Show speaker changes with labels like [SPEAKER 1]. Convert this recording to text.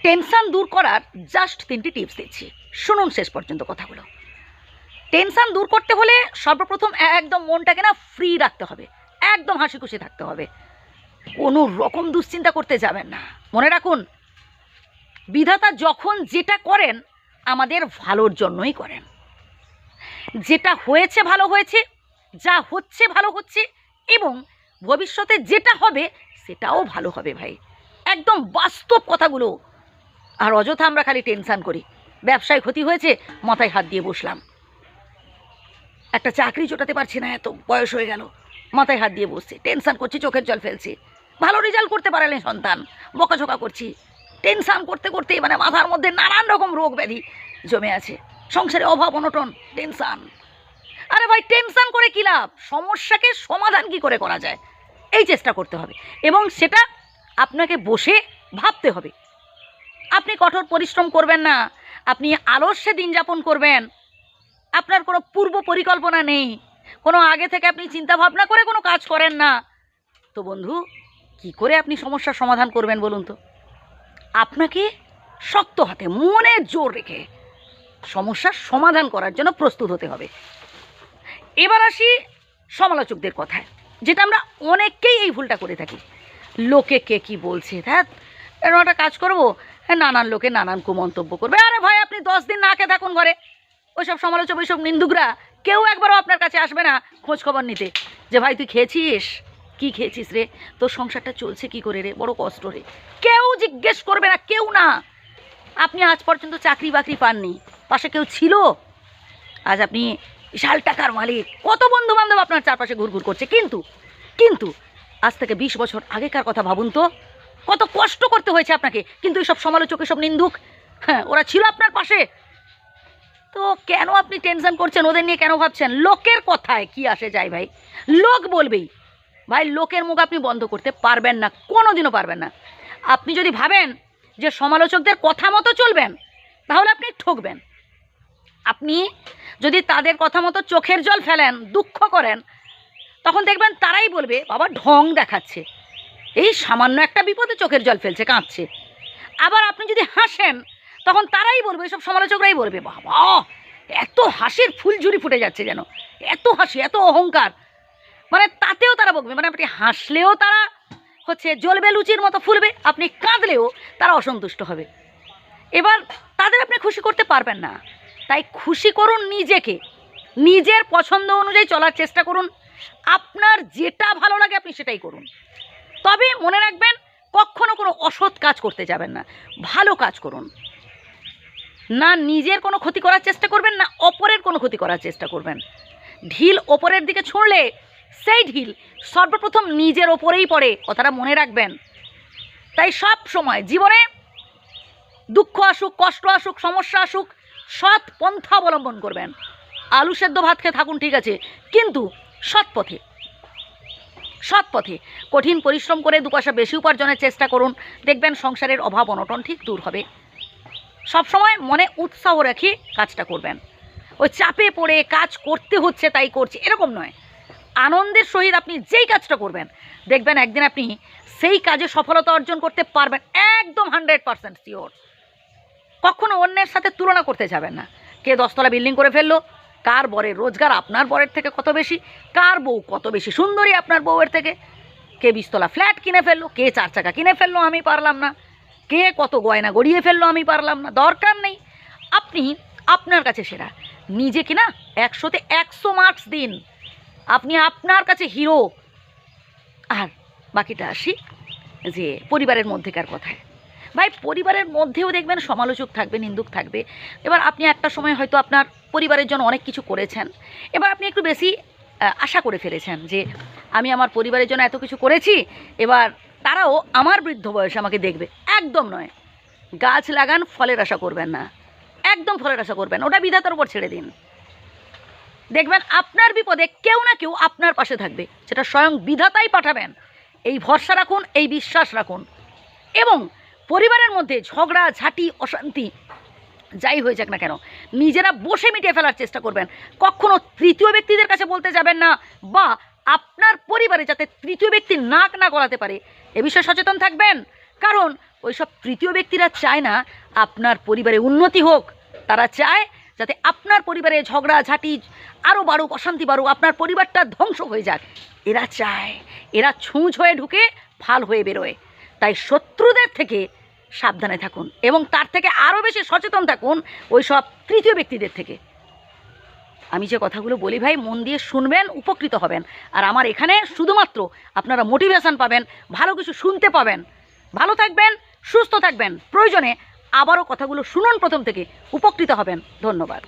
[SPEAKER 1] Tension দূর করার just 3টি টিপস দিচ্ছি, শুনুন শেষ পর্যন্ত কথাগুলো। টেনশান দূর করতে হলে সর্বপ্রথম একদম মনটাকে না ফ্রি রাখতে হবে, একদম হাসি খুশি থাকতে হবে, কোনো রকম দুশ্চিন্তা করতে যাবেন না। মনে রাখুন, বিধাতা যখন যেটা করেন আমাদের ভালোর জন্যই করেন। যেটা হয়েছে ভালো হয়েছে, যা হচ্ছে ভালো হচ্ছে, এবং ভবিষ্যতে যেটা হবে সেটাও ভালো হবে ভাই। একদম বাস্তব কথাগুলো। আর অযথা আমরা খালি টেনশান করি। ব্যবসায় ক্ষতি হয়েছে, মাথায় হাত দিয়ে বসলাম। একটা চাকরি জোটাতে পারছি না, এত বয়স হয়ে গেল, মাথায় হাত দিয়ে বসছি, টেনশান করছি, চোখের জল ফেলছি। ভালো রেজাল্ট করতে পারলেন সন্তান, বকাঝকা করছি। টেনশান করতে করতে মানে মাথার মধ্যে নানান রকম রোগ ব্যাধি জমে আছে, সংসারে অভাব অনটন, টেনশান। আরে ভাই, টেনশান করে কী লাভ? সমস্যাকে সমাধান কি করে করা যায় এই চেষ্টা করতে হবে, এবং সেটা আপনাকে বসে ভাবতে হবে। আপনি কঠোর পরিশ্রম করবেন না, আপনি আলস্যে দিন যাপন করবেন, আপনার কোনো পূর্ব পরিকল্পনা নেই, কোনো আগে থেকে আপনি চিন্তা ভাবনা করে কোনো কাজ করেন না, তো বন্ধু কি করে আপনি সমস্যার সমাধান করবেন বলুন তো? আপনাকে শক্ত হাতে মনে জোর রেখে সমস্যার সমাধান করার জন্য প্রস্তুত হতে হবে। এবার আসি সমালোচকদের কথায়, যেটা আমরা অনেককেই এই ভুলটা করে থাকি। লোকে কে কী বলছে, হ্যাঁ এরকম একটা কাজ করবো, নানান লোকে নানান কুমন্তব্য করবে। আরে ভাই, আপনি 10 দিন না খেয়ে থাকুন ঘরে, ওইসব সমালোচক, ওইসব নিন্দুকরা কেউ একবারও আপনার কাছে আসবে না খোঁজ খবর নিতে, যে ভাই তুই খেয়েছিস, কি খেয়েছিস রে, তোর সংসারটা চলছে কি করে রে, বড় কষ্ট রে। কেউ জিজ্ঞেস করবে না, কেউ না। আপনি আজ পর্যন্ত চাকরি বাকরি পাননি, পাশে কেউ ছিল? আজ আপনি বিশাল টাকার মালিক, কত বন্ধু বান্ধব আপনার চারপাশে ঘুরঘুর করছে, কিন্তু আজ থেকে 20 বছর আগেকার কথা ভাবুন তো, কত কষ্ট করতে হয়েছে আপনাকে। কিন্তু এইসব সমালোচক, এসব নিন্দুক, হ্যাঁ ওরা ছিল আপনার পাশে। তো কেন আপনি টেনশন করছেন, ওদের নিয়ে কেন ভাবছেন? লোকের কথায় কি আসে যায় ভাই, লোক বলবেই ভাই। লোকের মুখ আপনি বন্ধ করতে পারবেন না, কোনো দিনও পারবেন না। আপনি যদি ভাবেন যে সমালোচকদের কথা মতো চলবেন, তাহলে আপনি ঠকবেন। আপনি যদি তাদের কথা মতো চোখের জল ফেলেন, দুঃখ করেন, তখন দেখবেন তারাই বলবে বাবা ঢং দেখাচ্ছে, এই সামান্য একটা বিপদে চোখের জল ফেলছে, কাঁদছে। আবার আপনি যদি হাসেন, তখন তারাই বলবে, এইসব সমালোচকরাই বলবে বাবা এত হাসির ফুলঝুরি ফুটে যাচ্ছে, যেন এত হাসি, এত অহংকার। মানে তাতেও তারা বলবে, মানে আপনি হাসলেও তারা জ্বলবে, লুচির মতো ফুলবে, আপনি কাঁদলেও তারা অসন্তুষ্ট হবে। এবার তাদের আপনি খুশি করতে পারবেন না। তাই খুশি করুন নিজেকে, নিজের পছন্দ অনুযায়ী চলার চেষ্টা করুন। আপনার যেটা ভালো লাগে আপনি সেটাই করুন। তবে মনে রাখবেন, কখনো কোনো অসৎ কাজ করতে যাবেন না, ভালো কাজ করুন। না নিজের কোনো ক্ষতি করার চেষ্টা করবেন, না অপরের কোনো ক্ষতি করার চেষ্টা করবেন। ঢিল ওপরের দিকে ছুঁড়লে সেই ঢিল সর্বপ্রথম নিজের ওপরেই পড়ে, কথাটা মনে রাখবেন। তাই সব সময় জীবনে দুঃখ আসুক, কষ্ট আসুক, সমস্যা আসুক, সৎ পন্থা অবলম্বন করবেন। আলু সেদ্ধ ভাত খেয়ে থাকুন ঠিক আছে, কিন্তু সৎ পথে, সৎ পথে কঠিন পরিশ্রম করে 2 পয়সা বেশি উপার্জনের চেষ্টা করুন। দেখবেন সংসারের অভাব অনটন ঠিক দূর হবে। সবসময় মনে উৎসাহ রেখে কাজটা করবেন। ওই চাপে পড়ে কাজ করতে হচ্ছে তাই করছে এরকম নয়, আনন্দের সহিত আপনি যেই কাজটা করবেন, দেখবেন একদিন আপনি সেই কাজে সফলতা অর্জন করতে পারবেন, একদম 100% শিওর। কখনো অন্যের সাথে তুলনা করতে যাবেন না। কে 10 তলা বিল্ডিং করে ফেললো, কার বরের রোজগার আপনার বরের থেকে কত বেশি, কার বউ কত বেশি সুন্দরী আপনার বউয়ের থেকে, কে 20 তলা ফ্ল্যাট কিনে ফেললো, কে 4 চাকা কিনে ফেললো, আমি পারলাম না, কে কত গয়না গড়িয়ে ফেললো, আমি পারলাম না। দরকার নেই, আপনি আপনার কাছে সেরা, নিজেকে না 100তে 100 মার্কস দিন, আপনি আপনার কাছে হিরো। আর বাকিটা আসি যে পরিবারের মধ্যেকার কথায়। ভাই পরিবারের মধ্যেও দেখবেন সমালোচক থাকবে, নিন্দুক থাকবে। এবার আপনি একটা সময় হয়তো আপনার পরিবারের জন্য অনেক কিছু করেছেন, এবার আপনি একটু বেশি আশা করে ফেলেছেন যে আমি আমার পরিবারের জন্য এত কিছু করেছি, এবার তারাও আমার বৃদ্ধ বয়সে আমাকে দেখবে। একদম নয়। গাছ লাগান, ফলের আশা করবেন না, একদম ফলের আশা করবেন, ওটা বিধাতার উপর ছেড়ে দিন। দেখবেন আপনার বিপদে কেউ না কেউ আপনার পাশে থাকবে, সেটা স্বয়ং বিধাতাই পাঠাবেন। এই ভরসা রাখুন, এই বিশ্বাস রাখুন। এবং পরিবারের মধ্যে ঝগড়া ঝাঁটি অশান্তি যাই হয়ে যাক না কেন, নিজেরা বসে মিটিয়ে ফেলার চেষ্টা করবেন। কখনো তৃতীয় ব্যক্তিদের কাছে বলতে যাবেন না, বা আপনার পরিবারে যাতে তৃতীয় ব্যক্তি নাক না গলাতে পারে এ বিষয়ে সচেতন থাকবেন। কারণ ওইসব তৃতীয় ব্যক্তিরা চায় না আপনার পরিবারে উন্নতি হোক। তারা চায় যাতে আপনার পরিবারে ঝগড়াঝাটি আরও বাড়ুক, অশান্তি বাড়ুক, আপনার পরিবারটা ধ্বংস হয়ে যাক। এরা চায়, এরা ছুঁচ হয়ে ঢুকে ফাল হয়ে বেরোয়। তাই শত্রুদের থেকে সাবধানে থাকুন এবং তার থেকে আরও বেশি সচেতন থাকুন ওই সব তৃতীয় ব্যক্তিদের থেকে। আমি যে কথাগুলো বলি ভাই, মন দিয়ে শুনবেন, উপকৃত হবেন। আর আমার এখানে শুধুমাত্র আপনারা মোটিভেশন পাবেন, ভালো কিছু শুনতে পাবেন। ভালো থাকবেন, সুস্থ থাকবেন। প্রয়োজনে আবারও কথাগুলো শুনুন প্রথম থেকে, উপকৃত হবেন। ধন্যবাদ।